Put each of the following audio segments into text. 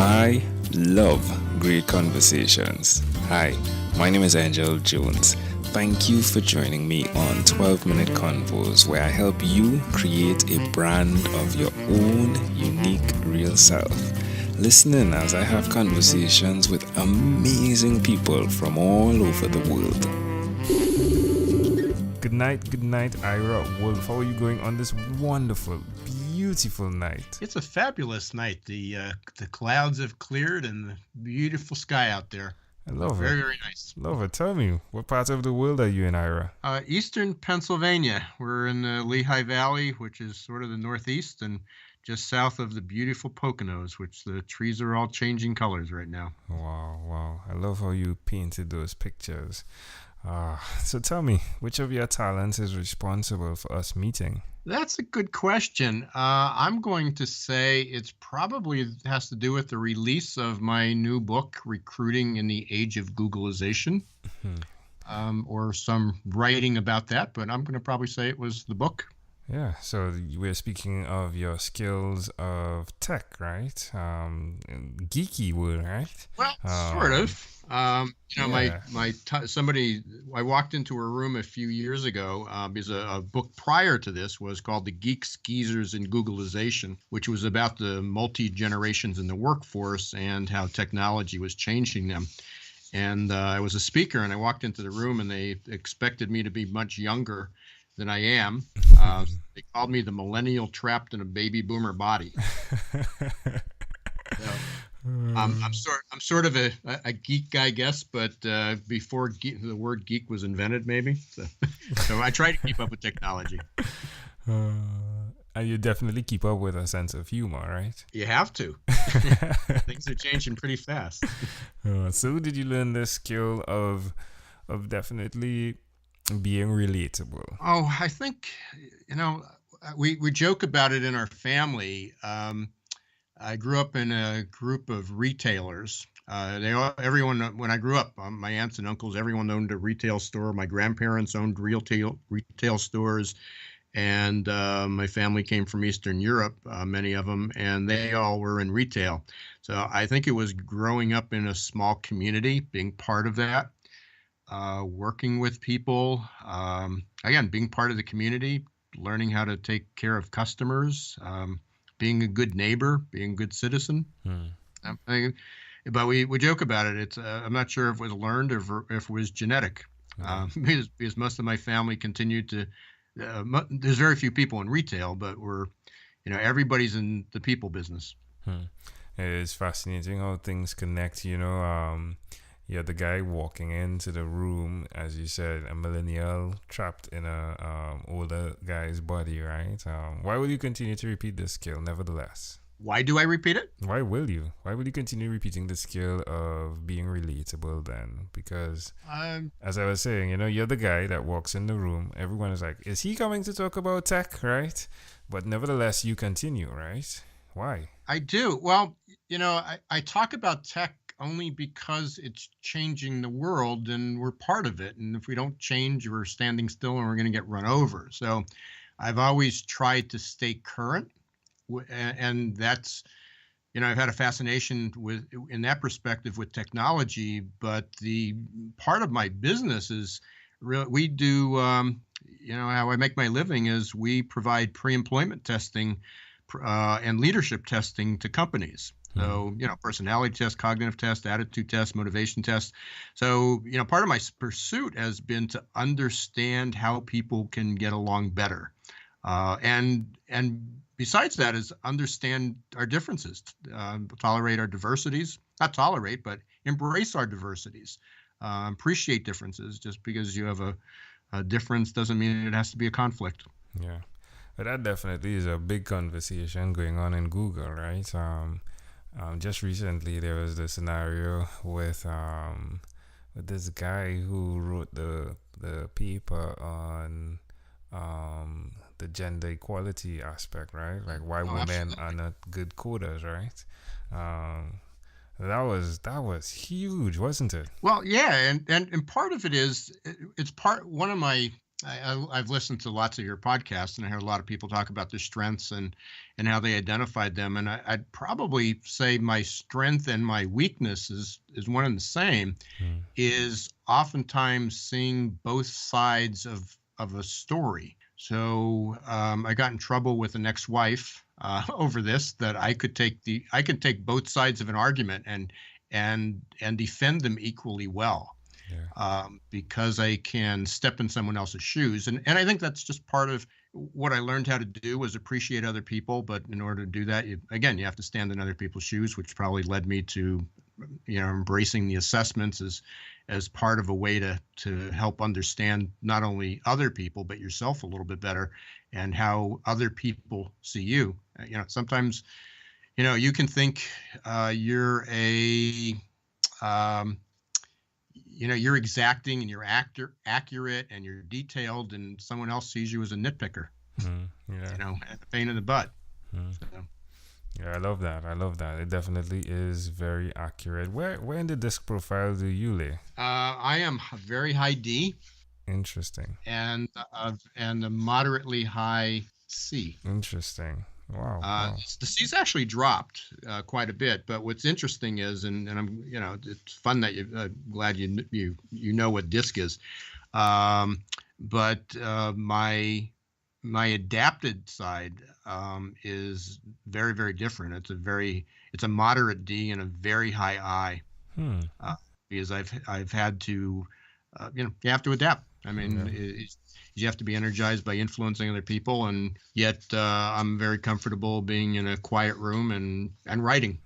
I love great conversations. Hi, my name is Angel Jones. Thank you for joining me on 12-Minute Convos, where I help you create a brand of your own unique real self. Listen in as I have conversations with amazing people from all over the world. Good night, Ira. Wolfe, how are you going on this wonderful, beautiful night? It's a fabulous night. The clouds have cleared and the beautiful sky out there. I love it. Very, very nice. Love it. Tell me, what part of the world are you in, Ira? Eastern Pennsylvania. We're in the Lehigh Valley, which is sort of the northeast, and just south of the beautiful Poconos, which the trees are all changing colors right now. Wow. I love how you painted those pictures. So tell me, which of your talents is responsible for us meeting? That's a good question. I'm going to say it's probably has to do with the release of my new book, Recruiting in the Age of Googlization, or some writing about that, but I'm going to probably say it was the book. Yeah, so we're speaking of your skills of tech, right? Geeky word, right? Well, sort of. I walked into a room a few years ago because a book prior to this was called The Geeks, Geezers, and Googlization, which was about the multi-generations in the workforce and how technology was changing them. And I was a speaker, and I walked into the room, and they expected me to be much younger than I am. They called me the Millennial trapped in a baby boomer body. So, I'm sort of a geek guy, I guess, but before the word geek was invented, maybe. So I try to keep up with technology. And you definitely keep up with a sense of humor, right? You have to. Things are changing pretty fast. So did you learn the skill of definitely being relatable? Oh, I think, we joke about it in our family. I grew up in a group of retailers. Everyone, when I grew up, my aunts and uncles, everyone owned a retail store. My grandparents owned retail stores. And my family came from Eastern Europe, many of them, and they all were in retail. So I think it was growing up in a small community, being part of that. Working with people, again, being part of the community, learning how to take care of customers, being a good neighbor, being a good citizen. But we joke about it. I'm not sure if it was learned or if it was genetic, because most of my family continued to. There's very few people in retail, but everybody's in the people business. It's fascinating how things connect. You're the guy walking into the room, as you said, a millennial trapped in a older guy's body, right? Why will you continue to repeat this skill, nevertheless? Why do I repeat it? Why will you? Why will you continue repeating the skill of being relatable then? Because, as I was saying, you're the guy that walks in the room. Everyone is like, is he coming to talk about tech, right? But nevertheless, you continue, right? Why? I do. Well, I talk about tech only because it's changing the world and we're part of it. And if we don't change, we're standing still and we're going to get run over. So I've always tried to stay current. And that's, I've had a fascination in that perspective with technology. But the part of my business is we do, how I make my living is we provide pre-employment testing and leadership testing to companies. So, personality test, cognitive test, attitude test, motivation test. So, part of my pursuit has been to understand how people can get along better. And besides that is understand our differences, tolerate our diversities, not tolerate, but embrace our diversities, appreciate differences. Just because you have a difference doesn't mean it has to be a conflict. Yeah, but that definitely is a big conversation going on in Google, right? Just recently, there was the scenario with this guy who wrote the paper on the gender equality aspect, right? Like why women are not good coders, right? That was huge, wasn't it? Well, yeah, and part of it is it's one of my I've listened to lots of your podcasts, and I heard a lot of people talk about their strengths and how they identified them. And I'd probably say my strength and my weakness is one and the same. Mm. Is oftentimes seeing both sides of a story. So I got in trouble with an ex-wife over this, that I could take both sides of an argument and defend them equally well, Yeah. because I can step in someone else's shoes. And I think that's just part of what I learned how to do, was appreciate other people. But in order to do that, you have to stand in other people's shoes, which probably led me to, embracing the assessments as part of a way to help understand not only other people, but yourself a little bit better, and how other people see you. Sometimes, you can think you're um, you're exacting and you're accurate and you're detailed, and someone else sees you as a nitpicker, Yeah. and a pain in the butt. Mm. So, Yeah, I love that. I love that. It definitely is very accurate. Where in the disc profile do you lay? I am very high D Interesting. and a moderately high C. Interesting. Wow. Wow. The C's actually dropped quite a bit, but what's interesting is, and I'm, it's fun that glad you know what DISC is, but my adapted side is very, very different. It's a moderate D and a very high I, Hmm. because I've had to, you have to adapt. I mean, you have to be energized by influencing other people, and yet I'm very comfortable being in a quiet room and writing.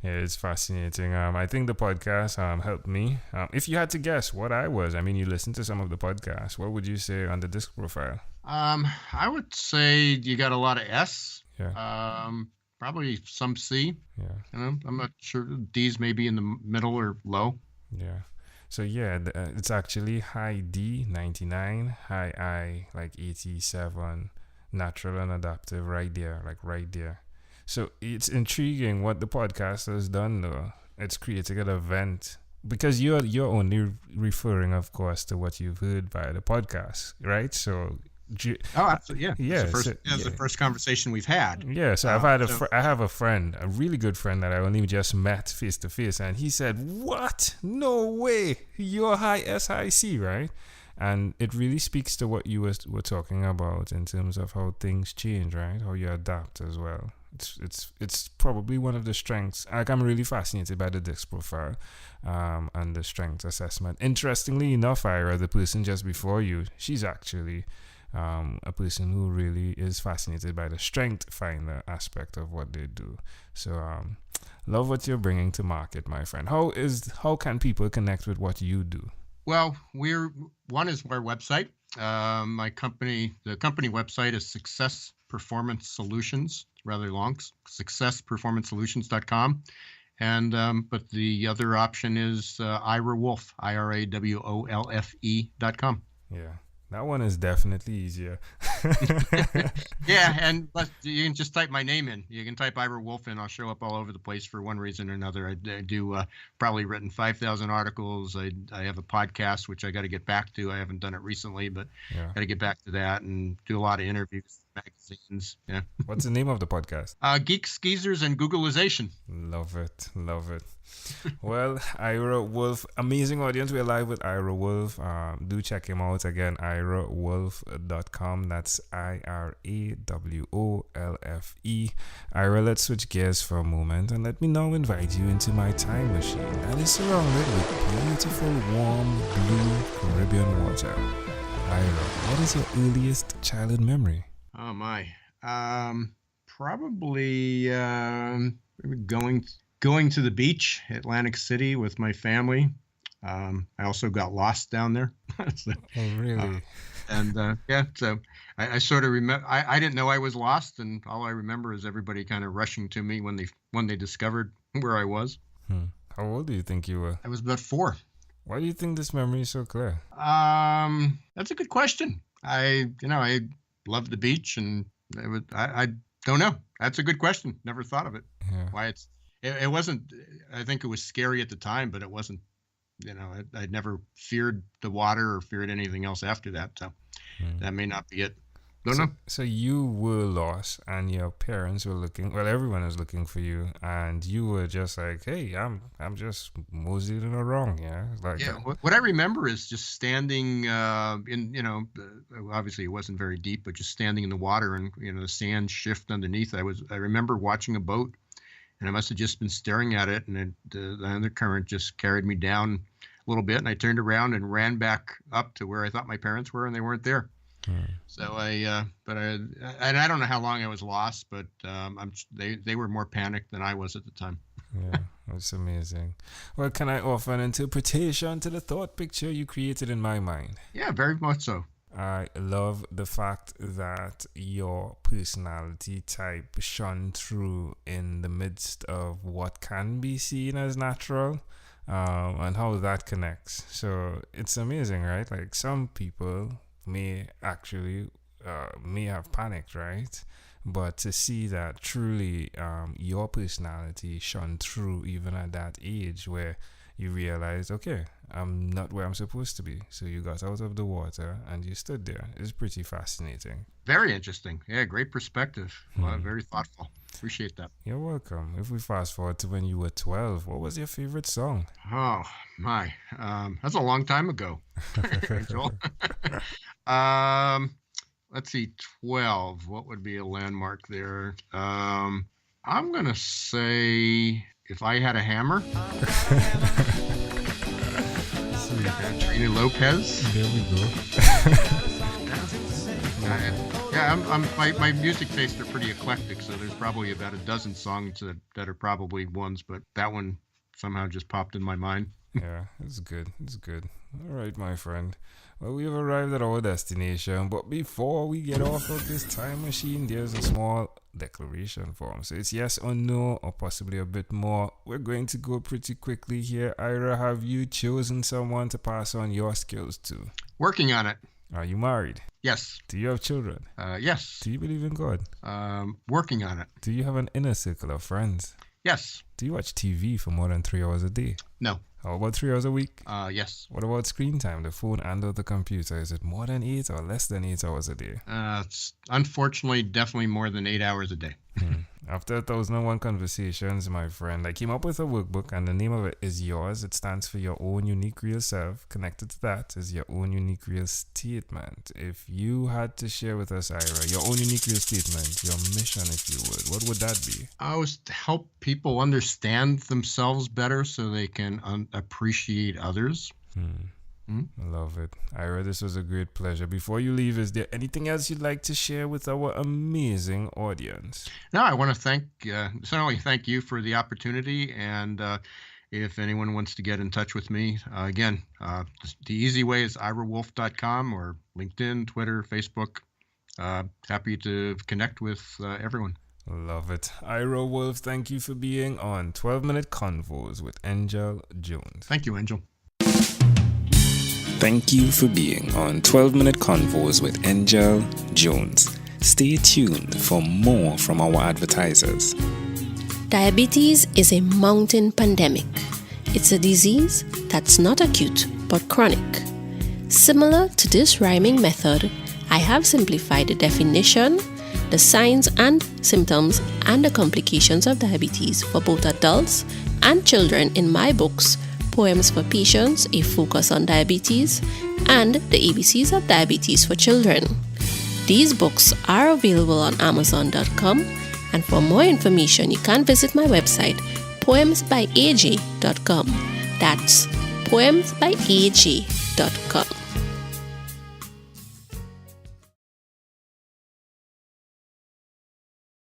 Yeah, it's fascinating. I think the podcast helped me. If you had to guess what I was, I mean, you listened to some of the podcasts. What would you say on the disc profile? I would say you got a lot of S. Yeah. Probably some C. Yeah. I'm not sure. D's maybe in the middle or low. Yeah. So yeah, it's actually high D 99, high I like 87, natural and adaptive right there, like right there. So it's intriguing what the podcast has done though. It's creating an event because you're only referring, of course, to what you've heard via the podcast, right? So Oh, absolutely, yeah. yeah, That's the first conversation we've had. Yeah, so I have a friend, a really good friend that I only just met face to face, and he said, "What? No way! You're high SIC, right?" And it really speaks to what you were talking about in terms of how things change, right? How you adapt as well. It's probably one of the strengths. Like, I'm really fascinated by the DISC profile, and the strengths assessment. Interestingly enough, Ira, the person just before you, she's actually a person who really is fascinated by the strength finder aspect of what they do. So love what you're bringing to market, my friend. How can people connect with what you do? Well, one is our website. The company website is Success Performance Solutions, rather long, successperformancesolutions.com. And but the other option is Ira Wolfe, IRAWOLFE.com. Yeah. That one is definitely easier. Yeah, but you can just type my name in. You can type Ira Wolfe in. I'll show up all over the place for one reason or another. I do probably written 5,000 articles. I have a podcast, which I got to get back to. I haven't done it recently, but got to get back to that and do a lot of interviews, magazines. Yeah. What's the name of the podcast? Geeks, Geezers, and Googlization. Love it. Love it. Well, Ira Wolfe, amazing audience. We're live with Ira Wolfe. Do check him out again, irawolfe.com. That's IRAWOLFE. Ira, let's switch gears for a moment and let me now invite you into my time machine that is surrounded with beautiful, warm, blue Caribbean water. Ira, what is your earliest childhood memory? Oh my, probably going to the beach, Atlantic City, with my family. I also got lost down there. So, oh, really? So I sort of remember. I didn't know I was lost, and all I remember is everybody kind of rushing to me when they discovered where I was. How old do you think you were? I was about 4. Why do you think this memory is so clear? That's a good question. I love the beach, and I don't know. That's a good question. Never thought of it. Yeah. Why it wasn't. I think it was scary at the time, but it wasn't I'd never feared the water or feared anything else after that. So that may not be it. Don't know. So you were lost, and your parents were looking. Well, everyone was looking for you, and you were just like, "Hey, I'm just moseying along." Yeah, like Yeah, what I remember is just standing obviously it wasn't very deep, but just standing in the water and the sand shift underneath. I remember watching a boat, and I must have just been staring at it, and the undercurrent just carried me down a little bit, and I turned around and ran back up to where I thought my parents were, and they weren't there. So I don't know how long I was lost, but they were more panicked than I was at the time. Yeah, that's amazing. Well, can I offer an interpretation to the thought picture you created in my mind? Yeah, very much so. I love the fact that your personality type shone through in the midst of what can be seen as natural, and how that connects. So it's amazing, right? Like some people may have panicked, right? But to see that truly your personality shone through even at that age where you realized, okay, I'm not where I'm supposed to be. So you got out of the water and you stood there. It's pretty fascinating. Very interesting. Yeah, great perspective. Very thoughtful. Appreciate that. You're welcome. If we fast forward to when you were 12, what was your favorite song? Oh, my. That's a long time ago. Joel. Let's see, 12. What would be a landmark there? I'm going to say If I Had a Hammer. Trina Lopez. There we go. My music tastes are pretty eclectic, so there's probably about a dozen songs that are probably ones, but that one somehow just popped in my mind. Yeah, it's good. It's good. All right, my friend. Well, we've arrived at our destination, but before we get off of this time machine, there's a small declaration form. So it's yes or no, or possibly a bit more. We're going to go pretty quickly here. Ira, have you chosen someone to pass on your skills to? Working on it. Are you married? Yes. Do you have children? Yes. Do you believe in God? Working on it. Do you have an inner circle of friends? Yes. Do you watch TV for more than 3 hours a day? No. How about 3 hours a week? Yes. What about screen time, the phone and or the computer? Is it more than 8 or less than 8 hours a day? It's unfortunately definitely more than 8 hours a day. After 1,001 conversations, my friend, I came up with a workbook, and the name of it is Yours. It stands for Your Own Unique Real Self. Connected to that is Your Own Unique Real Statement. If you had to share with us, Ira, your own unique real statement, your mission, if you would, what would that be? I was to help people understand themselves better so they can appreciate others. Love it. Ira, this was a great pleasure. Before you leave, is there anything else you'd like to share with our amazing audience? No, I want to certainly thank you for the opportunity. And if anyone wants to get in touch with me, again, the easy way is irawolfe.com or LinkedIn, Twitter, Facebook. Happy to connect with everyone. Love it. Ira Wolfe, thank you for being on 12-Minute Convos with Angel Jones. Thank you, Angel. Thank you for being on 12-Minute Convos with Angel Jones. Stay tuned for more from our advertisers. Diabetes is a mountain pandemic. It's a disease that's not acute but chronic. Similar to this rhyming method, I have simplified the definition, the signs and symptoms, and the complications of diabetes for both adults and children in my books, Poems for Patients, A Focus on Diabetes, and The ABCs of Diabetes for Children. These books are available on Amazon.com, and for more information, you can visit my website, poemsbyaj.com. That's poemsbyaj.com.